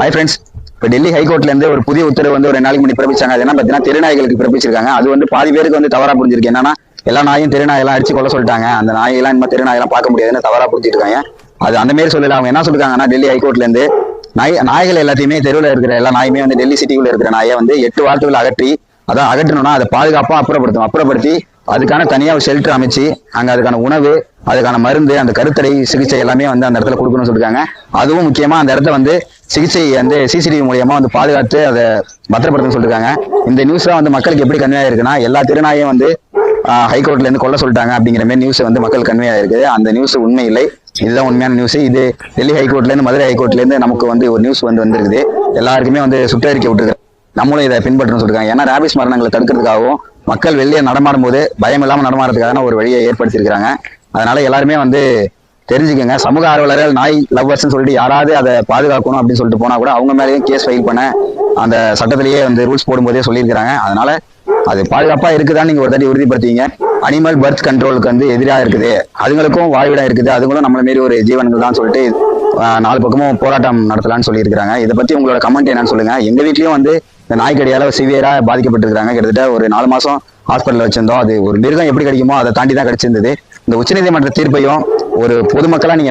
Hi friends. இப்போ டெல்லி ஹைகோர்ட்ல இருந்து ஒரு புதிய உத்தரவு வந்து ஒரு 2 நாளைக்கு முன்னாடி பிறப்பிச்சாங்க. அது என்ன பார்த்தீங்கன்னா, தெருநாய்களுக்கு பிறப்பிச்சிருக்காங்க. அது வந்து பாதி பேருக்கு வந்து தவறா புரிஞ்சிருக்கு. என்னன்னா, எல்லா நாயும் தெருநாயெல்லாம் அடிச்சு கொள்ள சொல்லிட்டாங்க. அந்த நாயெல்லாம் இந்த தெருநாயெல்லாம் பார்க்க முடியாதுன்னு தவறா புரிஞ்சிருக்காங்க. அது அந்த மாதிரி சொல்லல. அவங்க என்ன சொல்லிருக்காங்கன்னா, டெல்லி ஹைகோர்ட்ல இருந்து நாய்கள் எல்லாத்தையுமே தெருவில் இருக்கிற எல்லா நாயுமே வந்து டெல்லி சிட்டிக்குள்ள இருக்கிற நாயை வந்து 8 வாரத்துக்குள்ள அகற்றி, அதான் அகற்றணும்னா அதை பாதுகாப்பா அப்புறப்படுத்தி அதுக்கான தனியா ஒரு ஷெல்டர் அமைச்சு அங்க அதுக்கான உணவு, அதுக்கான மருந்து, அந்த கருத்தடை சிகிச்சை எல்லாமே வந்து அந்த இடத்துல கொடுக்கணும்னு சொல்லிருக்காங்க. அதுவும் முக்கியமா அந்த இடத்த வந்து சிகிச்சை வந்து சிசிடிவி மூலியமா வந்து பாதுகாத்து அதை பத்திரப்படுத்தணும்னு சொல்லிருக்காங்க. இந்த நியூஸ் வந்து மக்களுக்கு எப்படி கன்வே ஆயிருக்குன்னா, எல்லா திருநாயும் வந்து ஹைகோர்ட்ல இருந்து கொல்ல சொல்லிட்டாங்க அப்படிங்கிற மாதிரி நியூஸ் வந்து மக்கள் கன்வே ஆயிருக்கு. அந்த நியூஸ் உண்மை இல்லை. இதுதான் உண்மையான நியூஸ். இது டெல்லி ஹைகோர்ட்ல இருந்து மதுரை ஹைகோர்ட்ல இருந்து நமக்கு வந்து ஒரு நியூஸ் வந்திருக்குது. எல்லாருக்குமே வந்து சுற்றறிக்கை விட்டுருக்கு. நம்மளும் இதை பின்பற்றணும்னு சொல்லிருக்காங்க. ஏன்னா ரேபிஸ் மரணங்களை தடுக்கிறதுக்காகவும் மக்கள் வெளியே நடமாடும் போது பயம் இல்லாம நடமாடுறதுக்கான ஒரு வழியை ஏற்படுத்தியிருக்கிறாங்க. அதனால எல்லாருமே வந்து தெரிஞ்சுக்கோங்க. சமூக ஆர்வலர்கள் நாய் லவ்வர்ஸ்ன்னு சொல்லிட்டு யாராவது அதை பாதுகாக்கணும் அப்படின்னு சொல்லிட்டு போனா கூட அவங்க மேலேயும் கேஸ் ஃபைல் பண்ண அந்த சட்டத்திலேயே வந்து ரூல்ஸ் போடும்போதே சொல்லியிருக்கிறாங்க. அதனால அது பாதுகாப்பா இருக்குதான்னு நீங்க ஒரு தட்டி உறுதிப்படுத்திங்க. அனிமல் பர்த் கண்ட்ரோலுக்கு வந்து எதிராக இருக்குது. அதுங்களுக்கும் வாழ்விடம் இருக்குது. அதுங்களும் நம்மள மாரி ஒரு ஜீவன்கள் தான் சொல்லிட்டு 4 பக்கமும் போராட்டம் நடத்தலாம்னு சொல்லியிருக்காங்க. இதை பத்தி உங்களோட கமெண்ட் என்னன்னு சொல்லுங்க. எங்க வீட்லயும் வந்து இந்த நாய்க்கடியால சிவியரா பாதிக்கப்பட்டிருக்காங்க. கிட்டத்தட்ட ஒரு 4 மாசம் ஹாஸ்பிட்டல் வச்சிருந்தோம். அது ஒரு மிருகம் எப்படி கிடைக்குமோ அதை தாண்டி தான் கிடைச்சிருந்தது. இந்த உச்சநீதிமன்ற தீர்ப்பையும் ஒரு பொதுமக்களா நீங்க